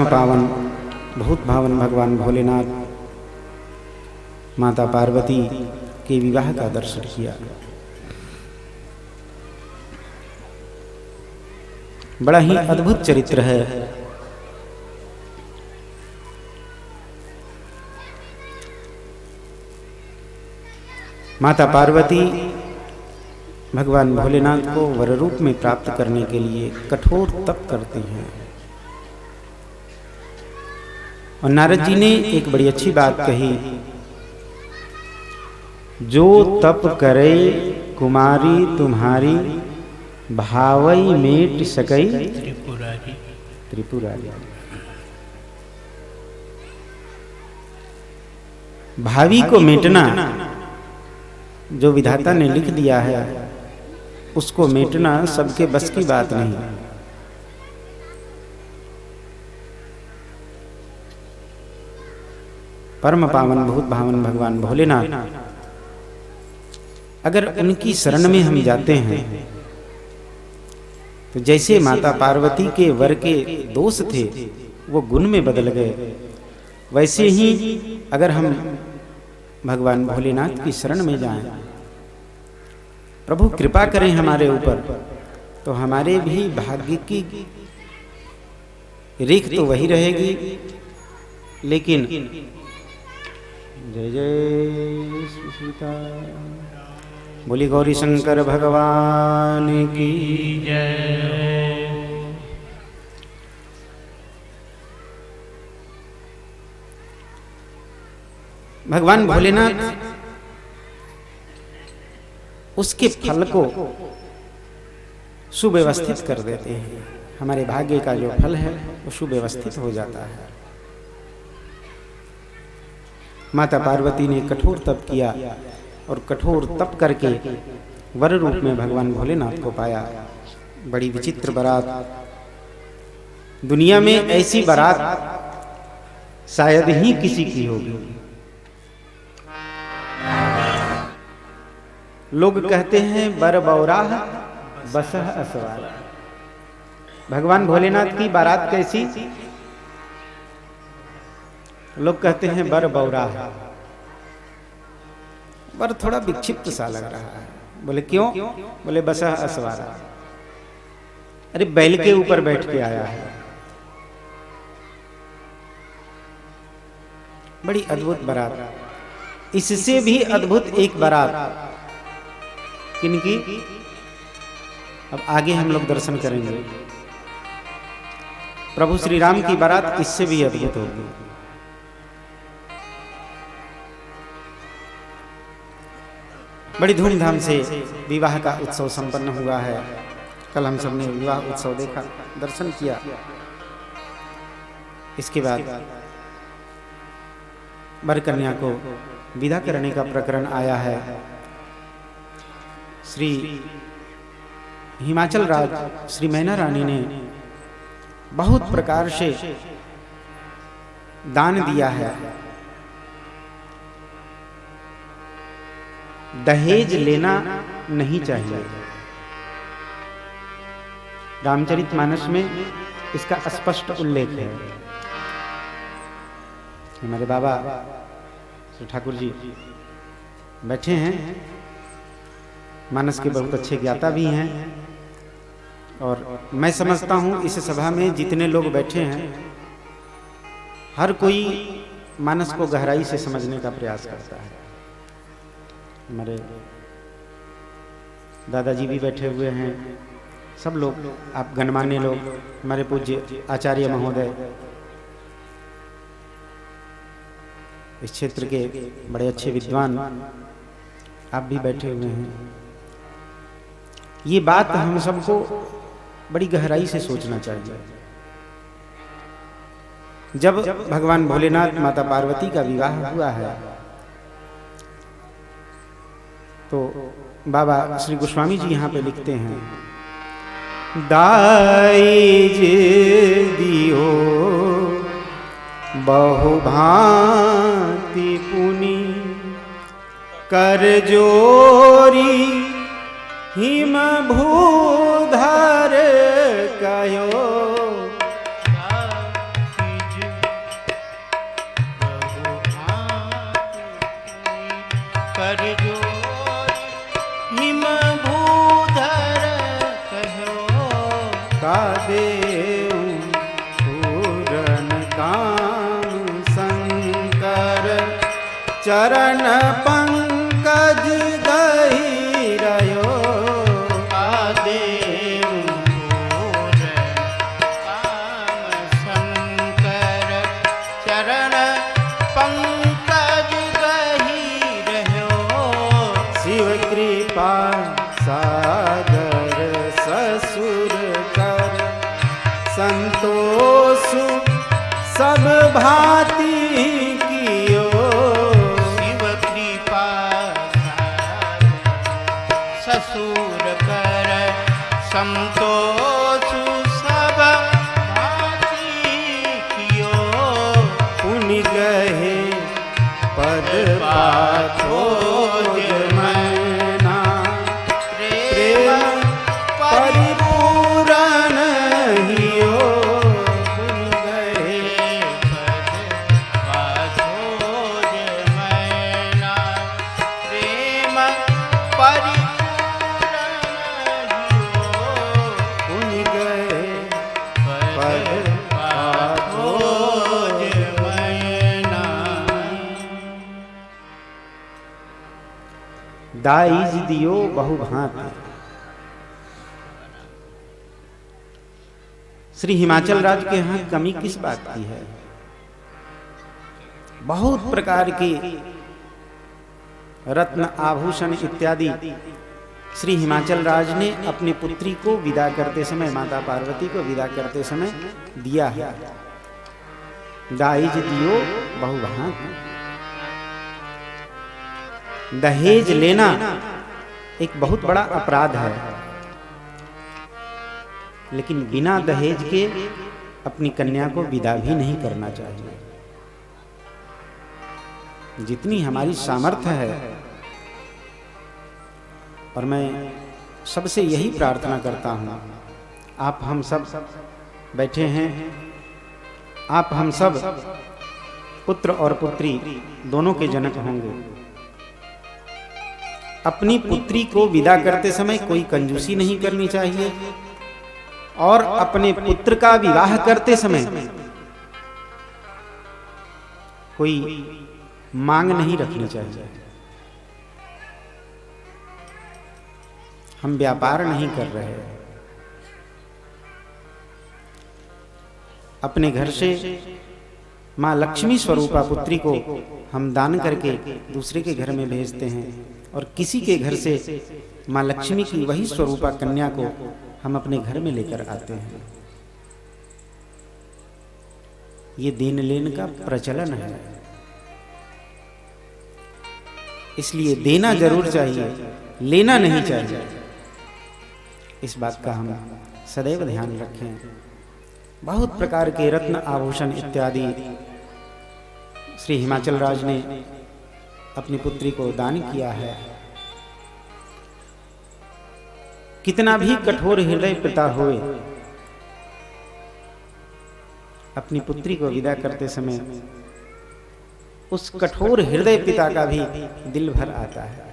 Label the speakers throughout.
Speaker 1: पावन बहुत भावन भगवान भोलेनाथ माता पार्वती के विवाह का दर्शन किया। बड़ा ही अद्भुत चरित्र है। माता पार्वती भगवान भोलेनाथ को वर रूप में प्राप्त करने के लिए कठोर तप करती हैं। और नारद जी ने एक बड़ी अच्छी बात कही, जो तप करे कुमारी तुम्हारी भावई मेट सकई त्रिपुरारी। भावी को मेटना जो विधाता ने लिख दिया है उसको मेटना सबके बस की बात नहीं। परम पावन बहुत भावन भगवान भोलेनाथ, अगर उनकी शरण में हम जाते हैं तो जैसे माता पार्वती के वर के दोष थे वो गुण में बदल गए, वैसे ही अगर हम भगवान भोलेनाथ की शरण में जाएं, प्रभु कृपा करें हमारे ऊपर, तो हमारे भी भाग्य की रेख तो वही रहेगी, लेकिन जय जय सीता बोली गौरी शंकर भगवान की जय। भगवान भोलेनाथ उसके फल को सुव्यवस्थित कर देते हैं। हमारे भाग्य का जो फल है वो सुव्यवस्थित हो जाता है। माता पार्वती ने कठोर तप किया और कठोर तप करके वर रूप में भगवान भोलेनाथ को पाया। बड़ी विचित्र बारात, दुनिया में ऐसी बारात शायद ही किसी की होगी। लोग कहते हैं बर बौराह बसह असवार। भगवान भोलेनाथ की बारात कैसी? लोग कहते हैं बर बौराह, बर थोड़ा विक्षिप्त सा लग रहा है। बोले क्यों? बोले बसह असवारा, अरे बैल के ऊपर बैठ के आया है। बड़ी अद्भुत बारात। इससे भी अद्भुत एक बारात किनकी? अब आगे हम लोग दर्शन करेंगे। प्रभु श्री राम की बारात इससे भी अद्भुत होगी। बड़ी धूमधाम से विवाह का उत्सव संपन्न हुआ है। कल हम सबने विवाह उत्सव देखा, दर्शन किया। इसके बाद वर कन्या को विदा करने का प्रकरण आया है। श्री हिमाचल राज श्री मैना रानी ने बहुत प्रकार से दान दिया है। दहेज लेना नहीं चाहिए। रामचरितमानस में इसका स्पष्ट उल्लेख है। हमारे बाबा श्री ठाकुर जी बैठे हैं, मानस के बहुत अच्छे ज्ञाता भी हैं, और मैं समझता हूँ इस सभा में जितने लोग बैठे हैं हर कोई मानस को गहराई से समझने का प्रयास करता है। हमारे दादाजी भी बैठे हुए हैं, सब लोग, आप गणमान्य लोग, हमारे पूज्य आचार्य महोदय, इस क्षेत्र के बड़े अच्छे विद्वान आप भी बैठे हुए हैं। ये बात हम सबको बड़ी गहराई से सोचना चाहिए। जब भगवान भोलेनाथ माता पार्वती का विवाह हुआ है तो बाबा श्री गोस्वामी जी यहाँ पे लिखते हैं, दाइज दियो बहुभांति पुनि कर जोरी हिम भूधर कयो काम शंकर चरण पंकज दही रहो
Speaker 2: आदेव मोर काम शंकर चरण पंकज दही रहो
Speaker 1: शिव कृपा सागर ससुर कर संतोष सब भांति कियो
Speaker 2: शिव कृपा ससुर कर संतोष सब भांति कियो
Speaker 1: पुनि गहे पद पाथोज मैना प्रेम परिपूरण हियो पुनि गहे
Speaker 2: पाथोज मैना प्रेम परिपूर्ण
Speaker 1: पुनि गहे
Speaker 2: पद पाथोज मैना।
Speaker 1: दाईज दियो बहुभांति। श्री हिमाचल राज के यहाँ कमी किस बात की है? बहुत प्रकार के रत्न आभूषण इत्यादि श्री हिमाचल राज ने अपनी पुत्री को विदा करते समय, माता पार्वती को विदा करते समय दिया है। दाईज दियो बहुभांति। दहेज लेना एक बहुत बड़ा अपराध है, लेकिन बिना दहेज के अपनी कन्या को विदा भी नहीं करना चाहिए। जितनी हमारी सामर्थ्य है, और मैं सबसे यही प्रार्थना करता हूं, आप हम सब बैठे हैं, आप हम सब पुत्र और पुत्री दोनों के जनक होंगे। अपनी पुत्री को विदा करते समय कोई कंजूसी नहीं करनी चाहिए, और अपने पुत्र का विवाह करते समय कोई मांग नहीं रखनी चाहिए। हम व्यापार नहीं कर रहे हैं। अपने घर से मां लक्ष्मी स्वरूपा पुत्री को हम दान करके दूसरे के घर में भेजते हैं, और किसी के घर से मां लक्ष्मी की वही स्वरूपा कन्या को हम अपने घर में लेकर आते हैं। ये देन लेन का प्रचलन है, इसलिए देना जरूर चाहिए, लेना नहीं चाहिए। इस बात का हम सदैव ध्यान रखें। बहुत प्रकार के रत्न आभूषण इत्यादि श्री हिमाचल राज ने अपनी पुत्री को दान किया है। कितना भी कठोर हृदय पिता होए, अपनी पुत्री को विदा करते समय उस कठोर हृदय पिता का भी दिल भर आता है।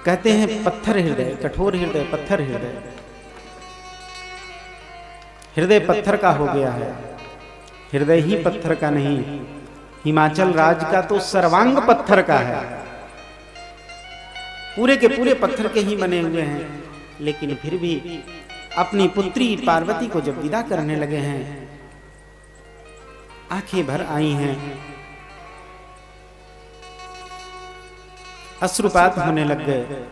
Speaker 1: कहते हैं पत्थर हृदय, कठोर हृदय, पत्थर हृदय। हृदय पत्थर का हो गया है, हृदय ही पत्थर का नहीं, हिमाचल राज का तो सर्वांग पत्थर का है। पूरे के पूरे पत्थर के ही बने हुए हैं, लेकिन फिर भी अपनी पुत्री पार्वती को जब विदा करने लगे हैं, आंखें भर आई हैं, अश्रुपात होने लग गए।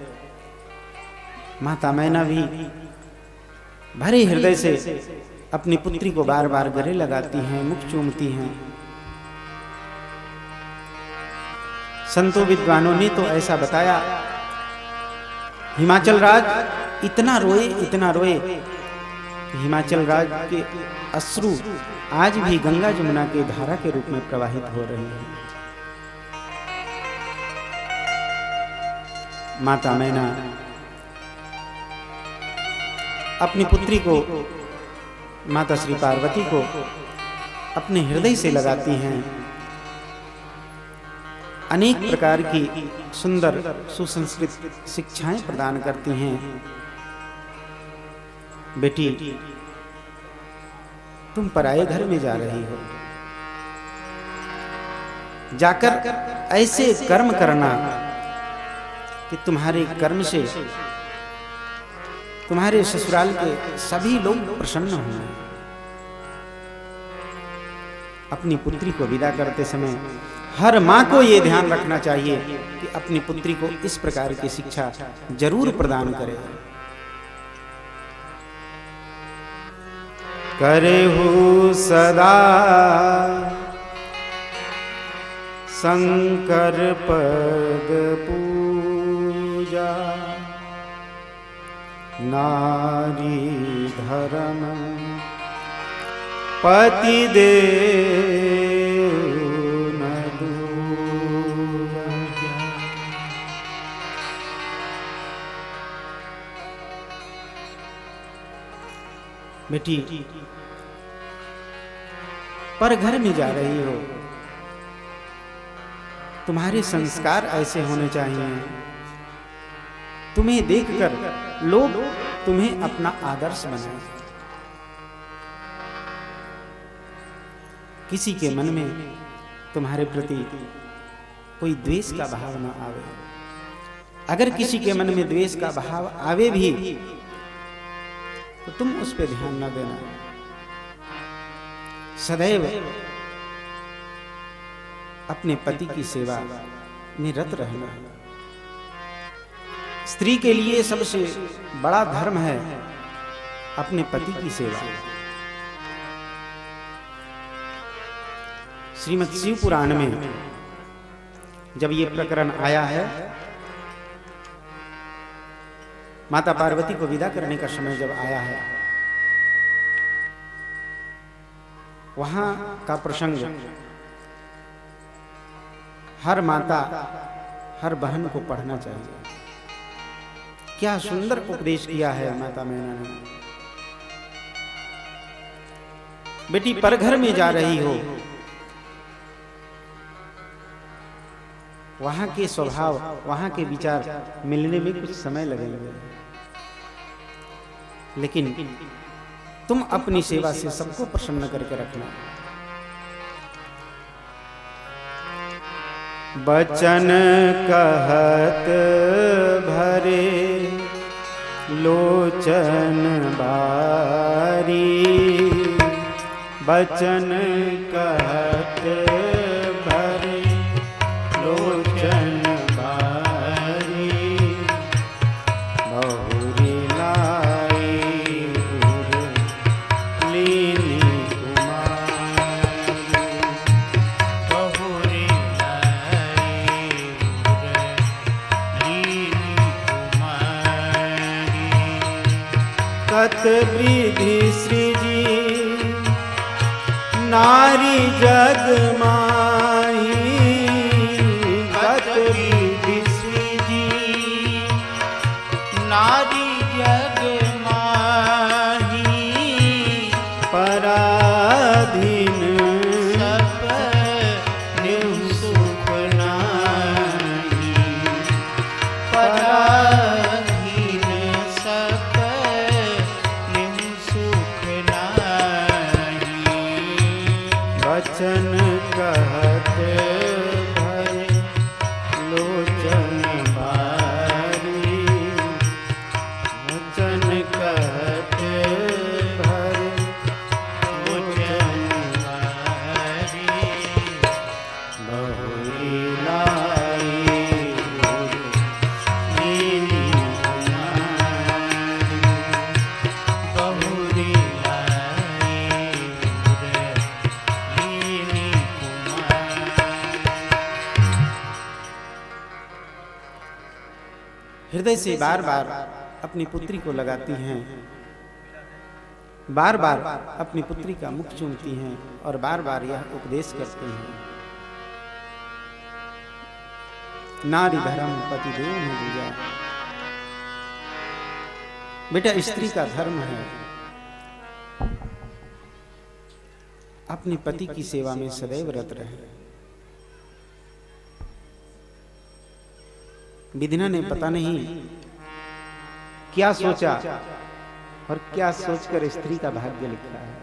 Speaker 1: माता मैना भी भरे हृदय से अपनी पुत्री को बार बार गले लगाती हैं, मुख चूमती हैं। संतों विद्वानों ने तो ऐसा बताया, हिमाचल राज इतना रोए, हिमाचल राज के अश्रु आज भी गंगा जमुना के धारा के रूप में प्रवाहित हो रहे हैं। माता मैना अपनी पुत्री को, माता श्री पार्वती को अपने हृदय से लगाती हैं। अनेक प्रकार की सुंदर सुसंस्कृत शिक्षाएं प्रदान करती हैं। बेटी, तुम पराये घर में जा रही हो, जाकर ऐसे कर्म करना कि तुम्हारे कर्म से तुम्हारे ससुराल के सभी लोग प्रसन्न होंगे। अपनी पुत्री को विदा करते समय हर माँ को यह ध्यान रखना चाहिए कि अपनी पुत्री को इस प्रकार की शिक्षा जरूर प्रदान करे। करेहु सदा शंकर पद पूजा, नारी धर्म पति देव न दूजा। बेटी, पर घर में जा रही हो, तुम्हारे संस्कार ऐसे होने चाहिए तुम्हें देखकर लोग तुम्हें अपना आदर्श बनाएं। किसी के मन में तुम्हारे प्रति कोई द्वेष का भाव न आवे। अगर किसी के मन में द्वेष का भाव आवे भी तो तुम उस पर ध्यान न देना। सदैव अपने पति की सेवा में रत रहना। स्त्री के लिए सबसे बड़ा धर्म है अपने पति की सेवा। श्रीमद् शिव पुराण में जब ये प्रकरण आया है, माता पार्वती को विदा करने का समय जब आया है, वहां का प्रसंग हर माता हर बहन को पढ़ना चाहिए। क्या सुंदर उपदेश किया है माता मैना ने। बेटी, परघर में जा रही हो, वहां के स्वभाव, वहां के विचार मिलने में कुछ समय लगेगा, लेकिन तुम अपनी सेवा से सबको प्रसन्न करके रखना। बचन कहत भरे लोचन बारी, बचन कहत भरे लोचन बारी, बहुरी लाई उर लीनी कुमारी,
Speaker 2: बहुरी लाई उर लीनी कुमारी।
Speaker 1: कत विधि सृजी नारी जग माही, कत विधि
Speaker 2: सृजी नारी जग माही,
Speaker 1: पराधीन
Speaker 2: सब निउ सुख नाही, पराधीन सब निउ सुख नाही।
Speaker 1: वचन कहत भरे लोचन बारी, वचन कहत भरे लोचन
Speaker 2: बारी,
Speaker 1: बहुरी लाई उर लीनी कुमारी,
Speaker 2: बहुरी लाई उर लीनी कुमारी।
Speaker 1: हृदय से बार बार अपनी पुत्री को लगाती हैं, बार बार अपनी पुत्री का मुख चूमती हैं और बार बार यह उपदेश करती हैं, नारी धर्म पति देव न दूजा। बेटा, स्त्री का धर्म है अपने पति की सेवा में सदैव रत रहे। विधिना ने पता नहीं क्या सोचा और क्या सोचकर स्त्री का भाग्य लिखा है।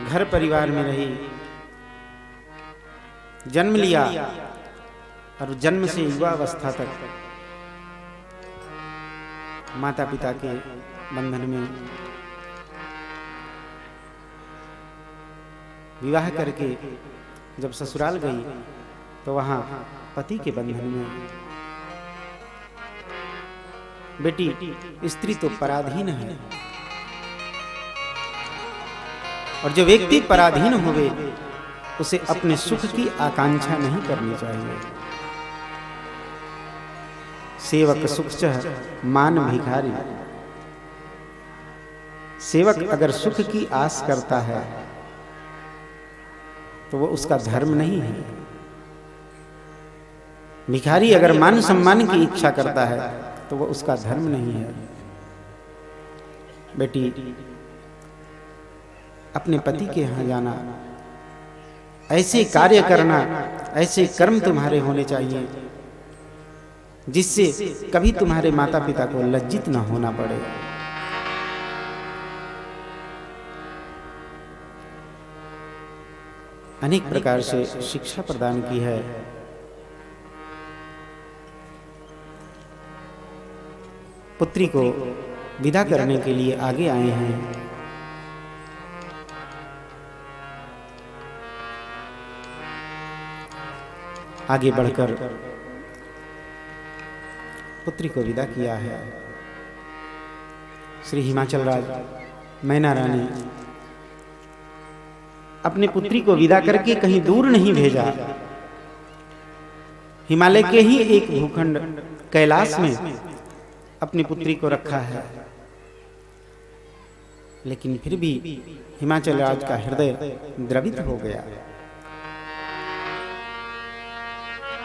Speaker 1: घर परिवार में रही, जन्म लिया और जन्म से युवावस्था तक माता पिता के बंधन में विवाह करके जब ससुराल गई तो वहां पति के बंधन में। बेटी, स्त्री तो पराधीन है, और जो व्यक्ति पराधीन होवे उसे अपने सुख की आकांक्षा नहीं करनी चाहिए। सेवक सुख चह मान भिखारी। सेवक अगर सुख की आस करता है तो वो उसका धर्म नहीं है। भिखारी अगर मान सम्मान की इच्छा करता है तो वो उसका धर्म नहीं है। बेटी, अपने पति के यहाँ जाना, ऐसे कार्य करना, ऐसे कर्म तुम्हारे होने चाहिए जिससे कभी तुम्हारे माता पिता को लज्जित न होना पड़े। अनेक प्रकार से शिक्षा प्रदान की है। पुत्री को विदा करने के लिए आगे आए हैं। आगे बढ़कर पुत्री को विदा किया है। श्री हिमाचल राज मैना रानी अपनी पुत्री को विदा करके कहीं दूर नहीं भेजा। हिमालय के ही एक भूखंड कैलाश में अपनी पुत्री को रखा है, लेकिन फिर भी हिमाचल राज का हृदय द्रवित हो गया।